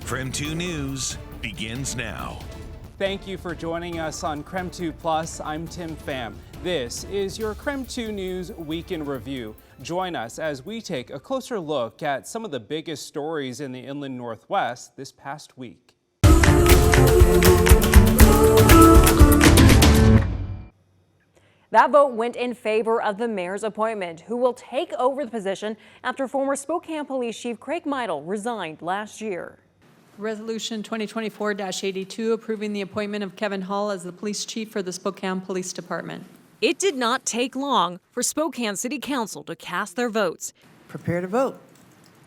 KREM 2 News begins now. Thank you for joining us on KREM 2 Plus. I'm Tim Pham. This is your KREM 2 News Week in Review. Join us as we take a closer look at some of the biggest stories in the Inland Northwest this past week. That vote went in favor of the mayor's appointment, who will take over the position after former Spokane Police Chief Craig Meidel resigned last year. Resolution 2024-82 approving the appointment of Kevin Hall as the police chief for the Spokane Police Department. It did not take long for Spokane City Council to cast their votes. Prepare to vote.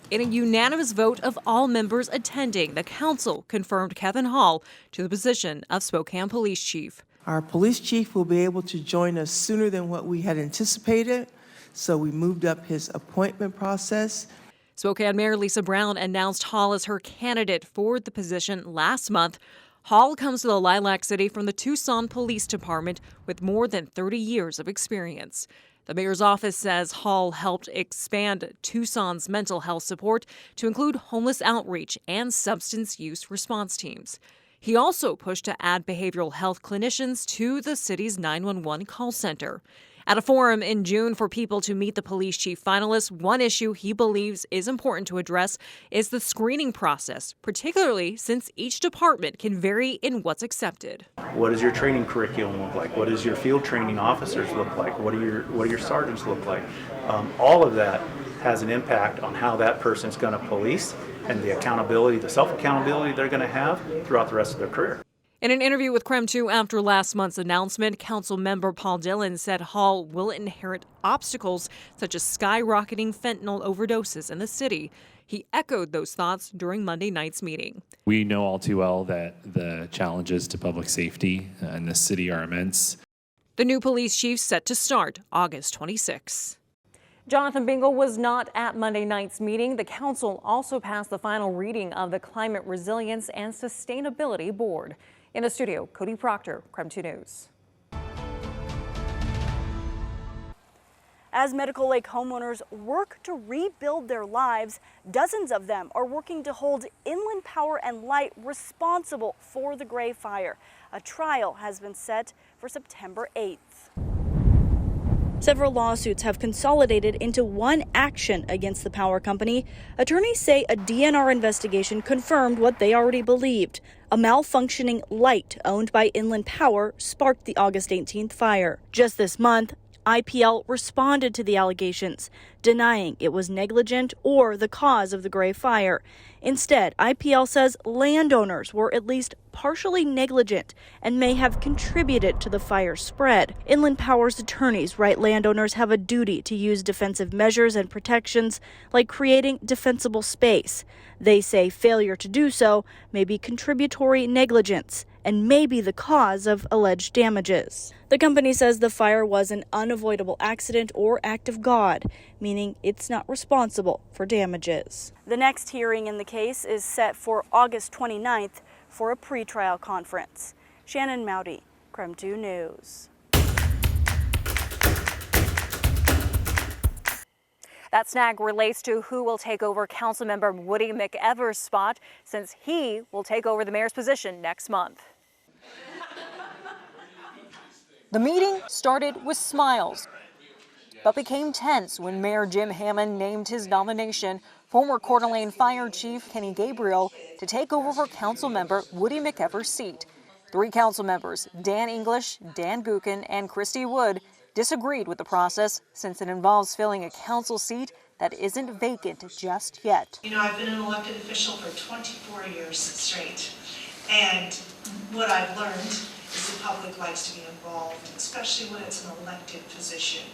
In a unanimous vote of all members attending, the council confirmed Kevin Hall to the position of Spokane Police Chief. Our police chief will be able to join us sooner than what we had anticipated, so we moved up his appointment process. Spokane Mayor Lisa Brown announced Hall as her candidate for the position last month. Hall comes to the Lilac City from the Tucson Police Department with more than 30 years of experience. The mayor's office says Hall helped expand Tucson's mental health support to include homeless outreach and substance use response teams. He also pushed to add behavioral health clinicians to the city's 911 call center. At a forum in June for people to meet the police chief finalists, one issue he believes is important to address is the screening process, particularly since each department can vary in what's accepted. What does your training curriculum look like? What does your field training officers look like? What do your sergeants look like? All of that has an impact on how that person's going to police and the accountability, the self-accountability they're going to have throughout the rest of their career. In an interview with KREM 2 after last month's announcement, Council member Paul Dillon said Hall will inherit obstacles such as skyrocketing fentanyl overdoses in the city. He echoed those thoughts during Monday night's meeting. We know all too well that the challenges to public safety in the city are immense. The new police chief set to start August 26. Jonathan Bingle was not at Monday night's meeting. The council also passed the final reading of the Climate Resilience and Sustainability Board. In the studio, Cody Proctor, KREM 2 News. As Medical Lake homeowners work to rebuild their lives, dozens of them are working to hold Inland Power and Light responsible for the Gray Fire. A trial has been set for September 8th. Several lawsuits have consolidated into one action against the power company. Attorneys say a DNR investigation confirmed what they already believed. A malfunctioning light owned by Inland Power sparked the August 18th fire. Just this month, IPL responded to the allegations, denying it was negligent or the cause of the Gray Fire. Instead, IPL says landowners were at least partially negligent and may have contributed to the fire spread. Inland Power's attorneys write landowners have a duty to use defensive measures and protections like creating defensible space. They say failure to do so may be contributory negligence and may be the cause of alleged damages. The company says the fire was an unavoidable accident or act of God, meaning it's not responsible for damages. The next hearing in the case is set for August 29th for a pretrial conference. Shannon Mowdy, KREM 2 News. That snag relates to who will take over Councilmember Woody McEver's spot, since he will take over the mayor's position next month. The meeting started with smiles, but became tense when Mayor Jim Hammond named his nomination, former Coeur d'Alene Fire Chief Kenny Gabriel, to take over for Councilmember Woody McEver's seat. 3 council members, Dan English, Dan Gookin, and Christy Wood, disagreed with the process since it involves filling a council seat that isn't vacant just yet. You know, I've been an elected official for 24 years straight, and what I've learned is the public likes to be involved, especially when it's an elected position.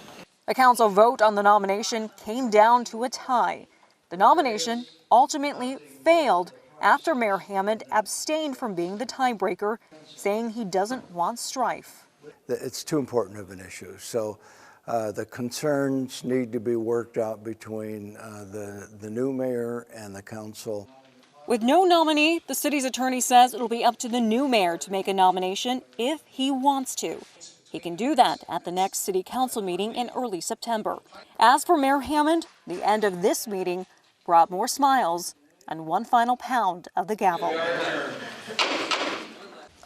A council vote on the nomination came down to a tie. The nomination ultimately failed after Mayor Hammond abstained from being the tiebreaker, saying he doesn't want strife. It's too important of an issue. So the concerns need to be worked out between the new mayor and the council. With no nominee, the city's attorney says it'll be up to the new mayor to make a nomination if he wants to. He can do that at the next city council meeting in early September. As for Mayor Hammond, the end of this meeting brought more smiles and one final pound of the gavel.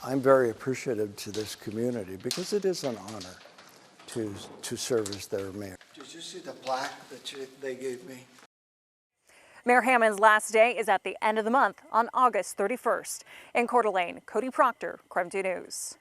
I'm very appreciative to this community because it is an honor to serve as their mayor. Did you see the plaque that they gave me? Mayor Hammond's last day is at the end of the month on August 31st. In Coeur d'Alene, Cody Proctor, KREM 2 News.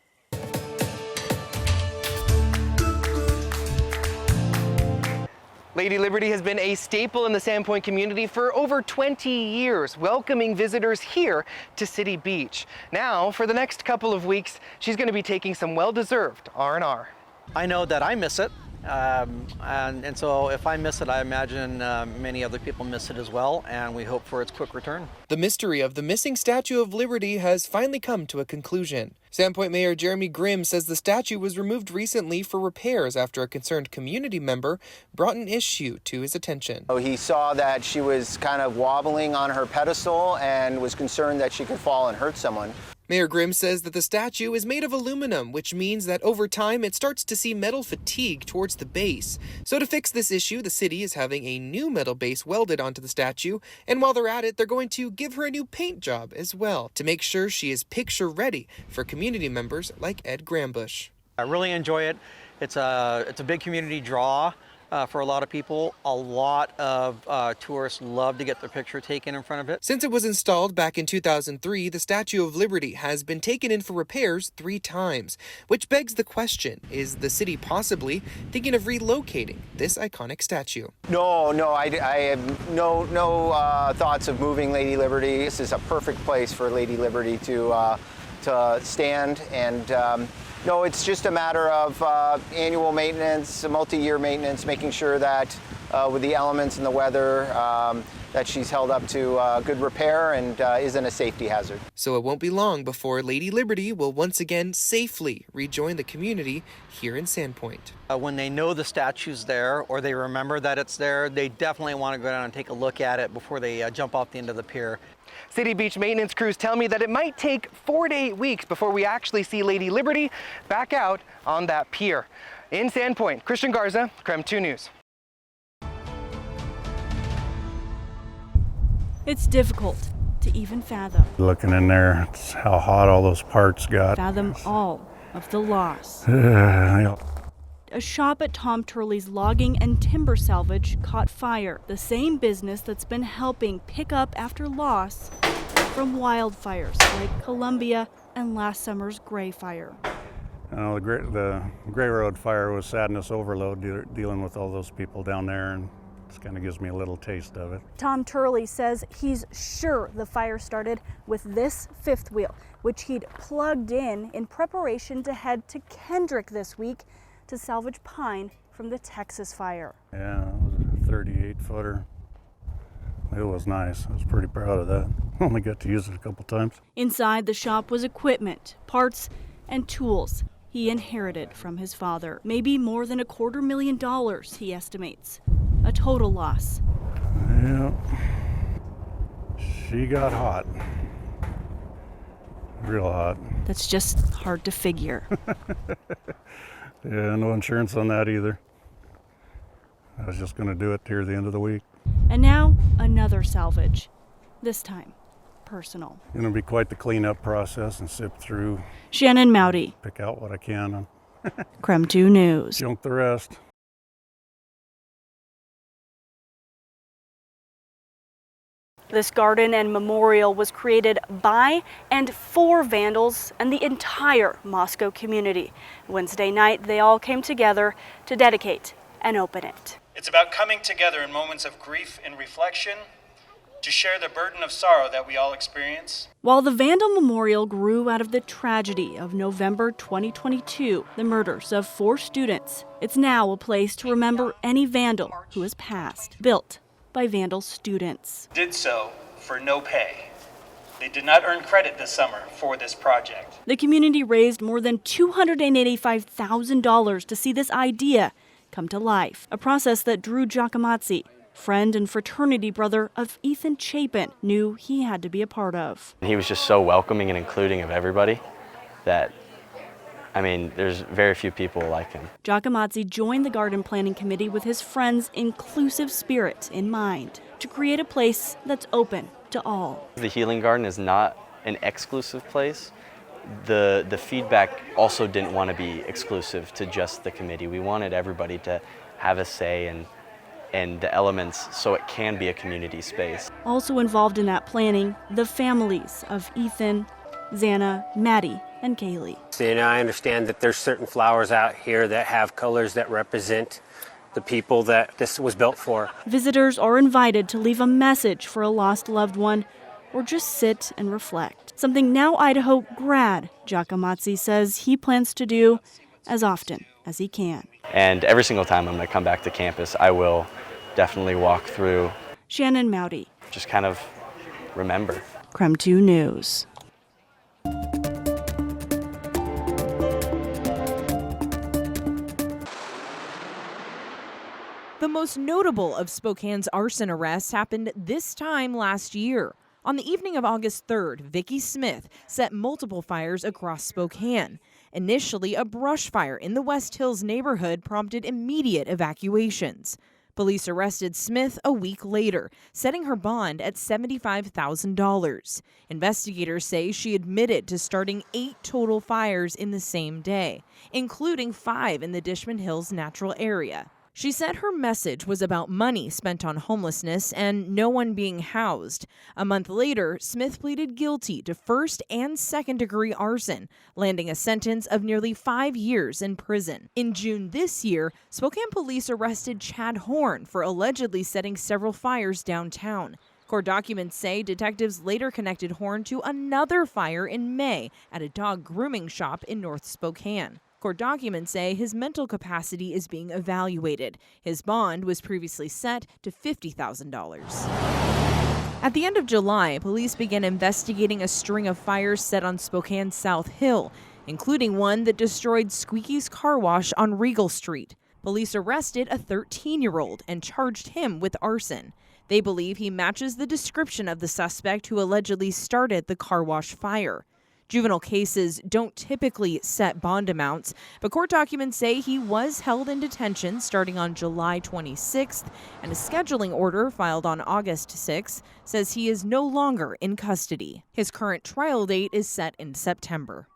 Lady Liberty has been a staple in the Sandpoint community for over 20 years, welcoming visitors here to City Beach. Now, for the next couple of weeks, she's going to be taking some well-deserved R&R. I know that I miss it, and so if I miss it, I imagine many other people miss it as well, and we hope for its quick return. The mystery of the missing Statue of Liberty has finally come to a conclusion. Sandpoint Mayor Jeremy Grimm says the statue was removed recently for repairs after a concerned community member brought an issue to his attention. He saw that she was kind of wobbling on her pedestal and was concerned that she could fall and hurt someone. Mayor Grimm says that the statue is made of aluminum, which means that over time it starts to see metal fatigue towards the base. So to fix this issue, the city is having a new metal base welded onto the statue, and while they're at it, they're going to give her a new paint job as well to make sure she is picture ready for community members like Ed Grambush. I really enjoy it. It's a big community draw for a lot of people. A lot of tourists love to get their picture taken in front of it. Since it was installed back in 2003, the Statue of Liberty has been taken in for repairs 3 times, which begs the question, is the city possibly thinking of relocating this iconic statue? No, I have no thoughts of moving Lady Liberty. This is a perfect place for Lady Liberty to stand, and no, it's just a matter of annual maintenance, multi-year maintenance, making sure that with the elements and the weather that she's held up to good repair and isn't a safety hazard. So it won't be long before Lady Liberty will once again safely rejoin the community here in Sandpoint. When they know the statue's there or they remember that it's there, they definitely want to go down and take a look at it before they jump off the end of the pier. City Beach maintenance crews tell me that it might take 4 to 8 weeks before we actually see Lady Liberty back out on that pier. In Sandpoint, Christian Garza, KREM 2 News. It's difficult to even fathom. Looking in there, it's how hot all those parts got. Fathom all of the loss. Yeah. A shop at Tom Turley's Logging and Timber Salvage caught fire. The same business that's been helping pick up after loss from wildfires like Columbia and last summer's Gray Fire. The Gray Road fire was sadness overload, dealing with all those people down there, and it kind of gives me a little taste of it. Tom Turley says he's sure the fire started with this fifth wheel, which he'd plugged in preparation to head to Kendrick this week to salvage pine from the Texas fire. Yeah, it was a 38-footer. It was nice. I was pretty proud of that. Only got to use it a couple times. Inside the shop was equipment, parts, and tools he inherited from his father. Maybe more than $250,000, he estimates. A total loss. Yeah. She got hot. Real hot. That's just hard to figure. Yeah, no insurance on that either. I was just going to do it here at the end of the week. And now, another salvage. This time, personal. Going to be quite the cleanup process and sift through. Shannon Mowdy. Pick out what I can. KREM 2 News. Junk the rest. This garden and memorial was created by and for vandals and the entire Moscow community. Wednesday night, they all came together to dedicate and open it. It's about coming together in moments of grief and reflection to share the burden of sorrow that we all experience. While the Vandal Memorial grew out of the tragedy of November 2022, the murders of 4 students, it's now a place to remember any vandal who has passed, built by Vandal students. Did so for no pay. They did not earn credit this summer for this project. The community raised more than $285,000 to see this idea come to life, a process that Drew Giacomazzi, friend and fraternity brother of Ethan Chapin, knew he had to be a part of. He was just so welcoming and including of everybody that, I mean, there's very few people like him. Giacomazzi joined the garden planning committee with his friend's inclusive spirit in mind to create a place that's open to all. The Healing Garden is not an exclusive place. The feedback also didn't want to be exclusive to just the committee. We wanted everybody to have a say and the elements so it can be a community space. Also involved in that planning, the families of Ethan, Xana, Maddie, and Kaylee. And I understand that there's certain flowers out here that have colors that represent the people that this was built for. Visitors are invited to leave a message for a lost loved one or just sit and reflect. Something Now Idaho grad Giacomatzi says he plans to do as often as he can. And every single time I'm going to come back to campus, I will definitely walk through. Shannon Mowdy. Just kind of remember. KREM 2 News. The most notable of Spokane's arson arrests happened this time last year. On the evening of August 3rd, Vicki Smith set multiple fires across Spokane. Initially, a brush fire in the West Hills neighborhood prompted immediate evacuations. Police arrested Smith a week later, setting her bond at $75,000. Investigators say she admitted to starting 8 total fires in the same day, including 5 in the Dishman Hills natural area. She said her message was about money spent on homelessness and no one being housed. A month later, Smith pleaded guilty to first and second-degree arson, landing a sentence of nearly 5 years in prison. In June this year, Spokane police arrested Chad Horn for allegedly setting several fires downtown. Court documents say detectives later connected Horn to another fire in May at a dog grooming shop in North Spokane. Court documents say his mental capacity is being evaluated. His bond was previously set to $50,000. At the end of July, police began investigating a string of fires set on Spokane's South Hill, including one that destroyed Squeaky's Car Wash on Regal Street. Police arrested a 13-year-old and charged him with arson. They believe he matches the description of the suspect who allegedly started the car wash fire. Juvenile cases don't typically set bond amounts, but court documents say he was held in detention starting on July 26th, and a scheduling order filed on August 6th says he is no longer in custody. His current trial date is set in September.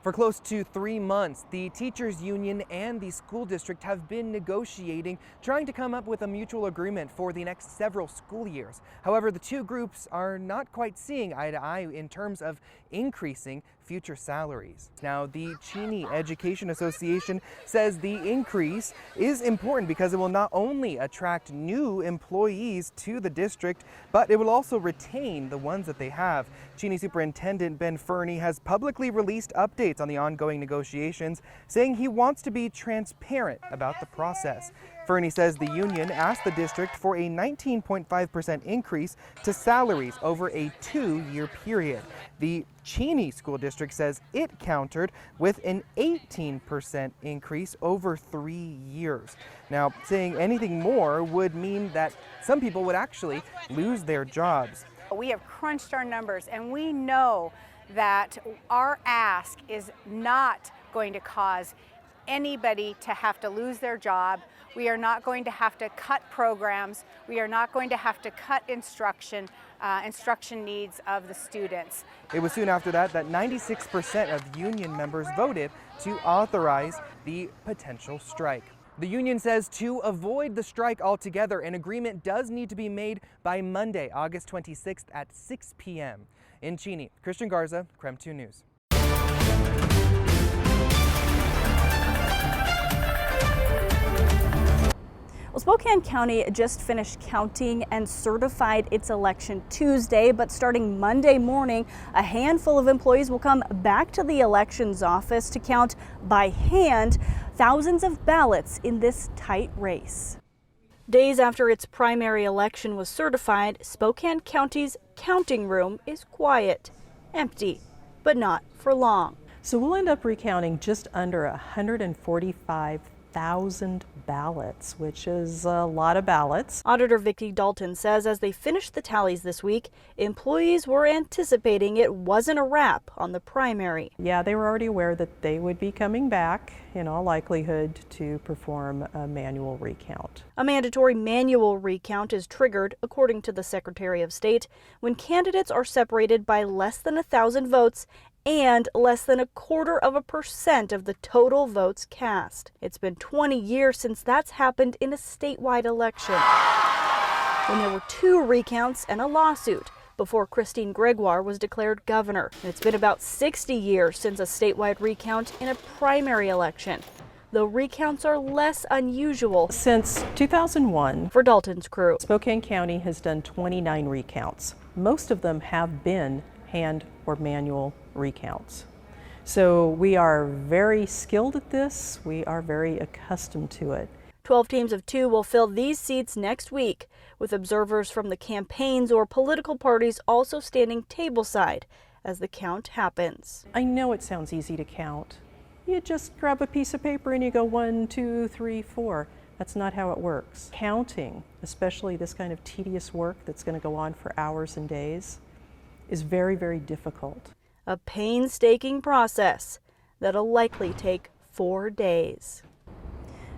For close to 3 months, the teachers union and the school district have been negotiating, trying to come up with a mutual agreement for the next several school years. However, the two groups are not quite seeing eye to eye in terms of increasing future salaries. Now, the Cheney Education Association says the increase is important because it will not only attract new employees to the district, but it will also retain the ones that they have. Cheney Superintendent Ben Fernie has publicly released updates on the ongoing negotiations, saying he wants to be transparent about the process. Fernie says the union asked the district for a 19.5% increase to salaries over a 2-year period. The Cheney School District says it countered with an 18% increase over 3 years. Now, saying anything more would mean that some people would actually lose their jobs. We have crunched our numbers and we know that our ask is not going to cause anybody to have to lose their job. We are not going to have to cut programs. We are not going to have to cut instruction needs of the students. It was soon after that 96% of union members voted to authorize the potential strike. The union says to avoid the strike altogether, an agreement does need to be made by Monday, August 26th at 6 p.m. In Cheney, Christian Garza, KREM 2 News. Well, Spokane County just finished counting and certified its election Tuesday, but starting Monday morning, a handful of employees will come back to the elections office to count by hand thousands of ballots in this tight race. Days after its primary election was certified, Spokane County's counting room is quiet, empty, but not for long. So we'll end up recounting just under 145 1,000 ballots, which is a lot of ballots. Auditor Vicki Dalton says as they finished the tallies this week, employees were anticipating it wasn't a wrap on the primary. Yeah, they were already aware that they would be coming back in all likelihood to perform a manual recount. A mandatory manual recount is triggered, according to the Secretary of State, when candidates are separated by less than 1,000 votes and less than 0.25% of the total votes cast. It's been 20 years since that's happened in a statewide election, when there were 2 recounts and a lawsuit before Christine Gregoire was declared governor. And it's been about 60 years since a statewide recount in a primary election, though recounts are less unusual. Since 2001, for Dalton's crew, Spokane County has done 29 recounts. Most of them have been hand or manual recounts. So we are very skilled at this. We are very accustomed to it. 12 teams of 2 will fill these seats next week, with observers from the campaigns or political parties also standing tableside as the count happens. I know it sounds easy to count. You just grab a piece of paper and you go 1, 2, 3, 4. That's not how it works. Counting, especially this kind of tedious work that's going to go on for hours and days, is very, very difficult. A painstaking process that'll likely take 4 days.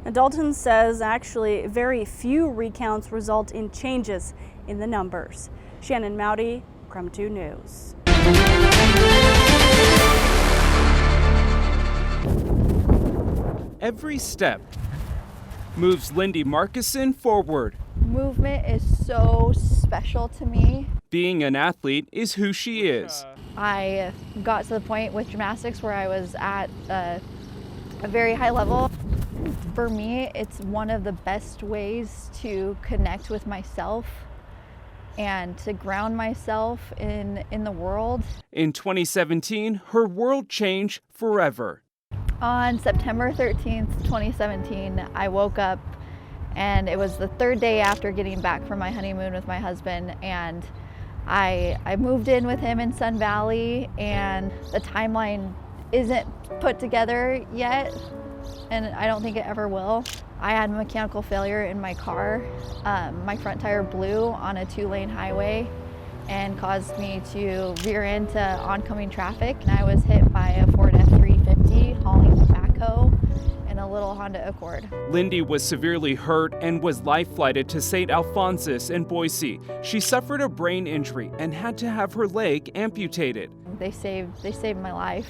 And Dalton says actually very few recounts result in changes in the numbers. Shannon Mowdy, KREM 2 News. Every step moves Lindy Markison forward. Movement is so special to me. Being an athlete is who she is. I got to the point with gymnastics where I was at a very high level. For me, it's one of the best ways to connect with myself and to ground myself in the world. In 2017, her world changed forever. On September 13th, 2017, I woke up and it was the 3rd day after getting back from my honeymoon with my husband, and I moved in with him in Sun Valley, and the timeline isn't put together yet, and I don't think it ever will. I had mechanical failure in my car. My front tire blew on a 2-lane highway and caused me to veer into oncoming traffic, and I was hit by a Ford F-350 hauling tobacco in a little Honda Accord. Lindy was severely hurt and was life-flighted to St. Alphonsus in Boise. She suffered a brain injury and had to have her leg amputated. They saved my life,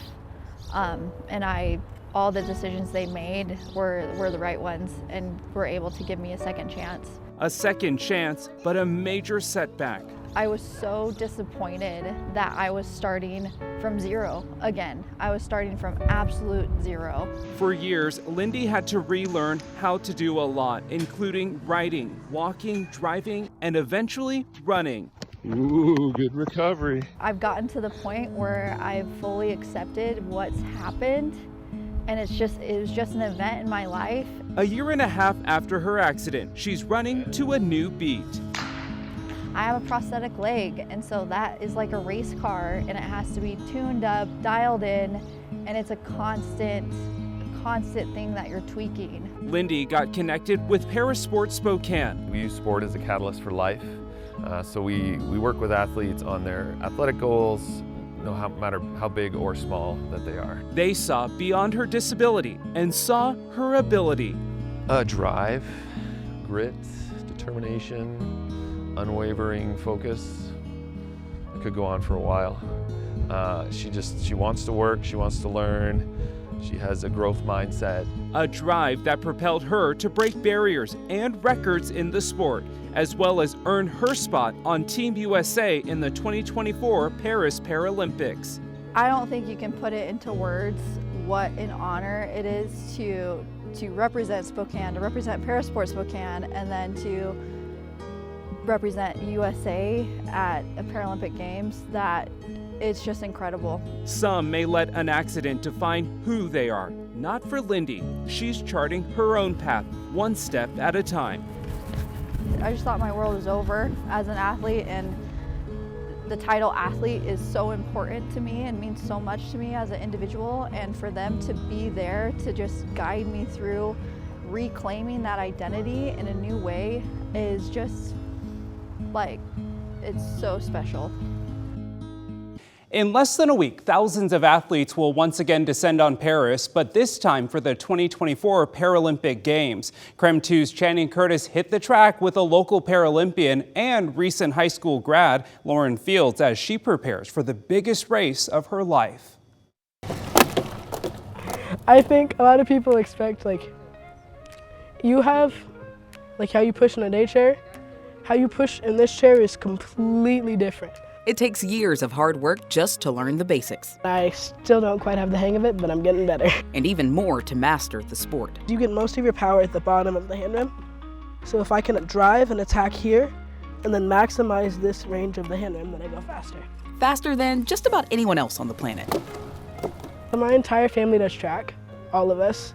and all the decisions they made were the right ones and were able to give me a second chance. A second chance, but a major setback. I was so disappointed that I was starting from zero again. I was starting from absolute zero. For years, Lindy had to relearn how to do a lot, including writing, walking, driving, and eventually running. Ooh, good recovery. I've gotten to the point where I've fully accepted what's happened, and it was just an event in my life. A year and a half after her accident, she's running to a new beat. I have a prosthetic leg, and so that is like a race car, and it has to be tuned up, dialed in, and it's a constant thing that you're tweaking. Lindy got connected with Parasport Spokane. We use sport as a catalyst for life, so we work with athletes on their athletic goals, no matter how big or small that they are. They saw beyond her disability and saw her ability. Drive, grit, determination, unwavering focus. It could go on for a while. She wants to work, she wants to learn, she has a growth mindset. A drive that propelled her to break barriers and records in the sport, as well as earn her spot on Team USA in the 2024 Paris Paralympics. I don't think you can put it into words what an honor it is to represent Spokane, to represent Parasport Spokane, and then to represent USA at a Paralympic Games. That it's just incredible. Some may let an accident define who they are. Not for Lindy. She's charting her own path, one step at a time. I just thought my world was over as an athlete, and the title athlete is so important to me and means so much to me as an individual, and for them to be there to just guide me through reclaiming that identity in a new way is just like, it's so special. In less than a week, thousands of athletes will once again descend on Paris, but this time for the 2024 Paralympic Games. KREM 2's Channing Curtis hit the track with a local Paralympian and recent high school grad, Lauren Fields, as she prepares for the biggest race of her life. I think a lot of people expect, like, you have, like, how you push in a day chair. How you push in this chair is completely different. It takes years of hard work just to learn the basics. I still don't quite have the hang of it, but I'm getting better. And even more to master the sport. You get most of your power at the bottom of the hand rim. So if I can drive and attack here, and then maximize this range of the hand rim, then I go faster. Faster than just about anyone else on the planet. My entire family does track, all of us.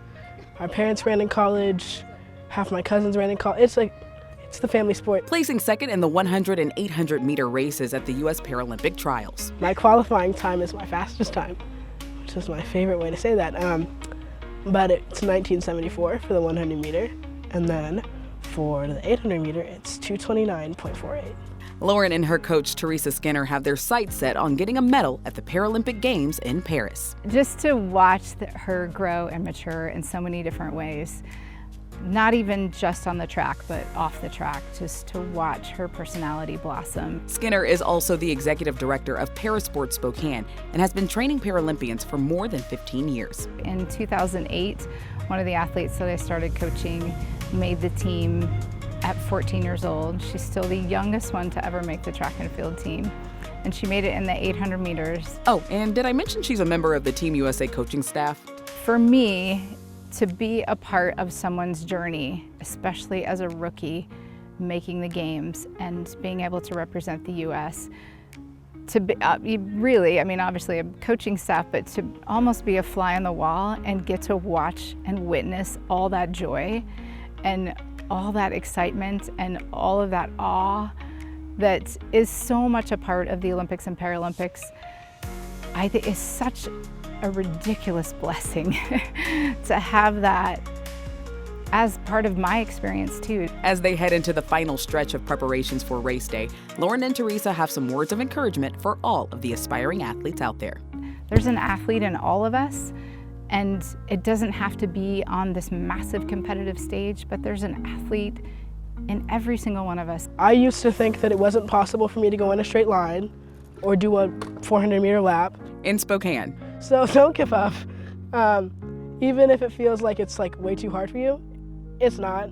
Our parents ran in college, half my cousins ran in college. It's the family sport. Placing second in the 100 and 800 meter races at the U.S. Paralympic trials. My qualifying time is my fastest time, which is my favorite way to say that. But it's 1974 for the 100 meter, and then for the 800 meter, it's 229.48. Lauren and her coach, Teresa Skinner, have their sights set on getting a medal at the Paralympic Games in Paris. Just to watch her grow and mature in so many different ways, not even just on the track, but off the track, just to watch her personality blossom. Skinner is also the executive director of Parasport Spokane and has been training Paralympians for more than 15 years. In 2008, one of the athletes that I started coaching made the team at 14 years old. She's still the youngest one to ever make the track and field team. And she made it in the 800 meters. Oh, and did I mention she's a member of the Team USA coaching staff? For me, to be a part of someone's journey, especially as a rookie, making the games and being able to represent the U.S., to be, really, I mean, obviously a coaching staff, but to almost be a fly on the wall and get to watch and witness all that joy and all that excitement and all of that awe that is so much a part of the Olympics and Paralympics, I think is such a ridiculous blessing to have that as part of my experience too. As they head into the final stretch of preparations for race day, Lauren and Teresa have some words of encouragement for all of the aspiring athletes out there. There's an athlete in all of us, and it doesn't have to be on this massive competitive stage, but there's an athlete in every single one of us. I used to think that it wasn't possible for me to go in a straight line or do a 400-meter lap. In Spokane. So don't give up. Even if it feels like it's way too hard for you, it's not.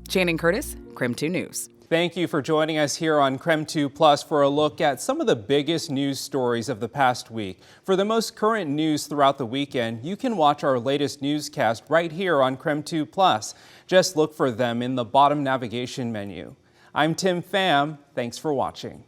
Channing Curtis, KREM 2 News. Thank you for joining us here on KREM 2 Plus for a look at some of the biggest news stories of the past week. For the most current news throughout the weekend, you can watch our latest newscast right here on KREM 2 Plus. Just look for them in the bottom navigation menu. I'm Tim Pham. Thanks for watching.